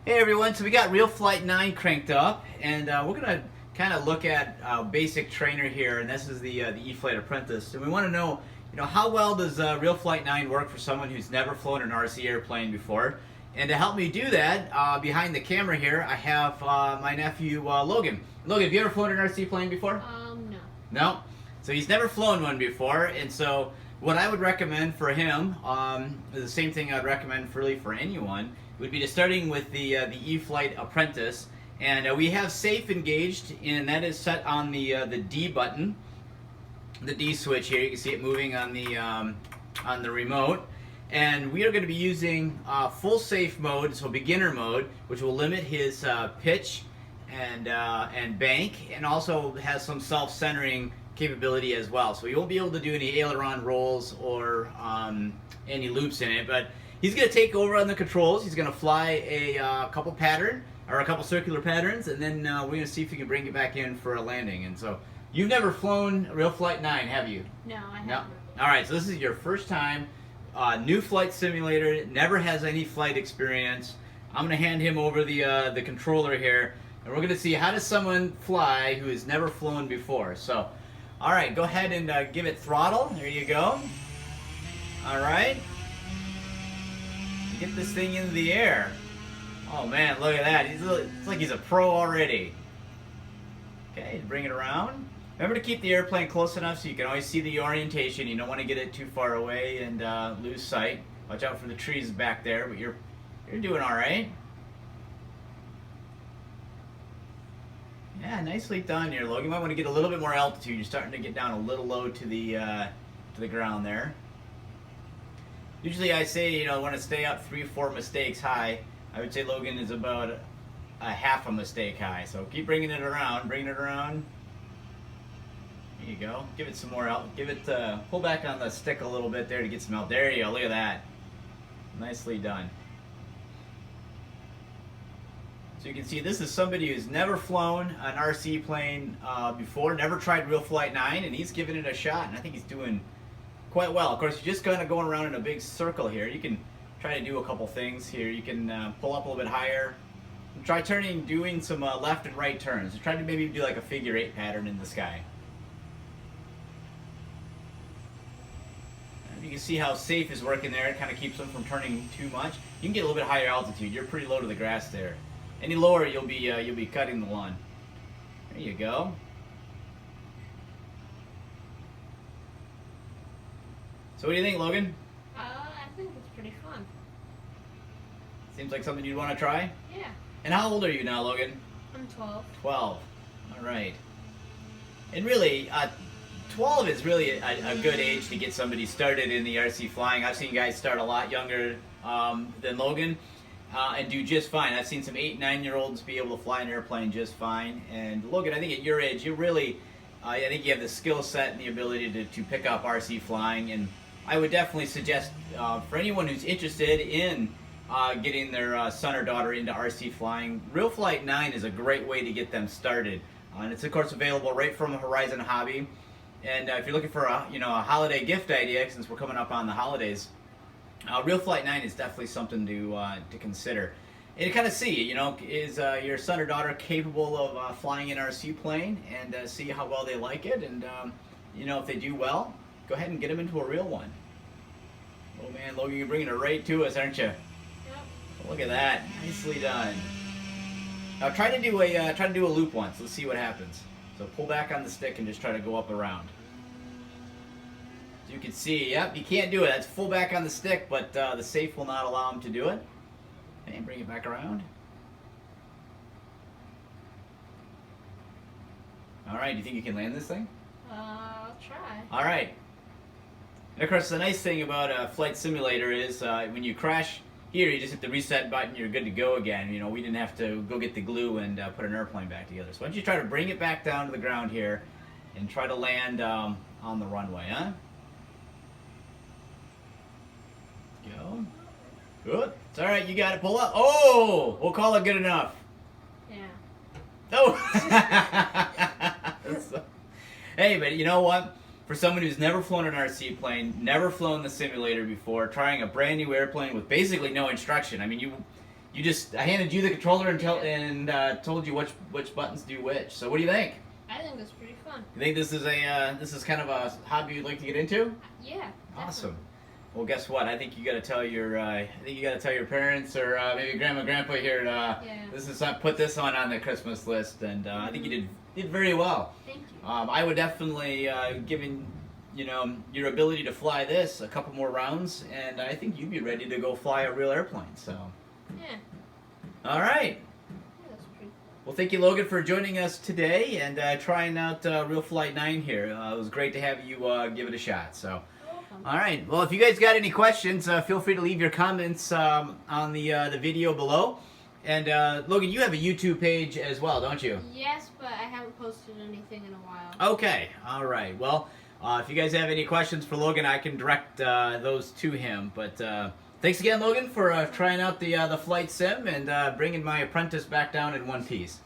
Hey everyone, so we got RealFlight 9 cranked up, and we're going to kind of look at basic trainer here, and this is the e-flite Apprentice. And we want to know, how well does RealFlight 9 work for someone who's never flown an RC airplane before? And to help me do that, behind the camera here, I have my nephew Logan. Logan, have you ever flown an RC plane before? No. No? So he's never flown one before, and so what I would recommend for him, the same thing I'd recommend for anyone, would be to starting with the e-flite Apprentice. And we have safe engaged, and that is set on the D button, the D switch here. You can see it moving on the remote. And we are going to be using full safe mode, so beginner mode, which will limit his pitch and bank, and also has some self-centering capability as well. So you won't be able to do any aileron rolls or any loops in it, but he's going to take over on the controls. He's going to fly a couple circular patterns, and then we're going to see if we can bring it back in for a landing. And so you've never flown RealFlight 9, have you? No, I haven't. No. All right, so this is your first time. New flight simulator, never has any flight experience. I'm going to hand him over the controller here, and we're going to see how does someone fly who has never flown before. So, all right, go ahead and give it throttle. There you go. All right. Get this thing into the air. Oh man, look at that. It's like he's a pro already. Okay, bring it around. Remember to keep the airplane close enough so you can always see the orientation. You don't want to get it too far away and lose sight. Watch out for the trees back there, but you're doing all right. Yeah, nicely done here, Logan. You might want to get a little bit more altitude. You're starting to get down a little low to the ground there. Usually I say, want to stay up 3 or 4 mistakes high. I would say Logan is about a half a mistake high. So keep bringing it around, There you go. Give it some more out. Pull back on the stick a little bit there to get some out. There you go. Look at that. Nicely done. So you can see this is somebody who's never flown an RC plane before, never tried RealFlight 9, and he's giving it a shot, and I think he's doing quite well. Of course, you're just kind of going around in a big circle here. You can try to do a couple things here. You can pull up a little bit higher. And try doing some left and right turns. Try to maybe do like a figure 8 pattern in the sky. And you can see how safe is working there. It kind of keeps them from turning too much. You can get a little bit higher altitude. You're pretty low to the grass there. Any lower, you'll be cutting the lawn. There you go. So what do you think, Logan? I think it's pretty fun. Seems like something you'd want to try? Yeah. And how old are you now, Logan? I'm 12. 12. All right. And really, 12 is really a good age to get somebody started in the RC flying. I've seen guys start a lot younger than Logan and do just fine. I've seen some 8, 9-year-olds be able to fly an airplane just fine. And Logan, I think at your age, I think you have the skill set and the ability to pick up RC flying. And I would definitely suggest for anyone who's interested in getting their son or daughter into RC flying, RealFlight 9 is a great way to get them started. And it's of course available right from Horizon Hobby. And if you're looking for a holiday gift idea, since we're coming up on the holidays, RealFlight 9 is definitely something to consider. And to kind of see, is your son or daughter capable of flying an RC plane, and see how well they like it, and if they do well, go ahead and get them into a real one. Oh man, Logan, you're bringing it right to us, aren't you? Yep. Look at that, nicely done. Now try to do a loop once. Let's see what happens. So pull back on the stick and just try to go up around. As you can see, yep, you can't do it. That's full back on the stick, but the safe will not allow him to do it. And bring it back around. All right, do you think you can land this thing? I'll try. All right. And of course, the nice thing about a flight simulator is when you crash here, you just hit the reset button, you're good to go again. We didn't have to go get the glue and put an airplane back together. So why don't you try to bring it back down to the ground here and try to land on the runway, huh? Go. Good. It's all right, you got it. Pull up. Oh, we'll call it good enough. Yeah. Oh. Hey, but you know what? For someone who's never flown an RC plane, never flown the simulator before, trying a brand new airplane with basically no instruction. I mean, you I handed you the controller and told you which buttons do which. So what do you think? I think that's pretty fun. You think this is kind of a hobby you'd like to get into? Yeah. Awesome. Definitely. Well, guess what? I think you got to tell your parents or maybe grandma, grandpa here. Put this on the Christmas list, and I think you did very well. Thank you. I would definitely, given your ability to fly this a couple more rounds, and I think you'd be ready to go fly a real airplane. So. Yeah. All right. Yeah, that's pretty cool. Well, thank you, Logan, for joining us today and trying out RealFlight 9 here. It was great to have you give it a shot. So. You're welcome. All right. Well, if you guys got any questions, feel free to leave your comments on the video below. And Logan, you have a YouTube page as well, don't you? Yes, but I haven't posted anything in a while. Okay. All right. Well, if you guys have any questions for Logan, I can direct those to him. But thanks again, Logan, for trying out the flight sim and bringing my Apprentice back down in one piece.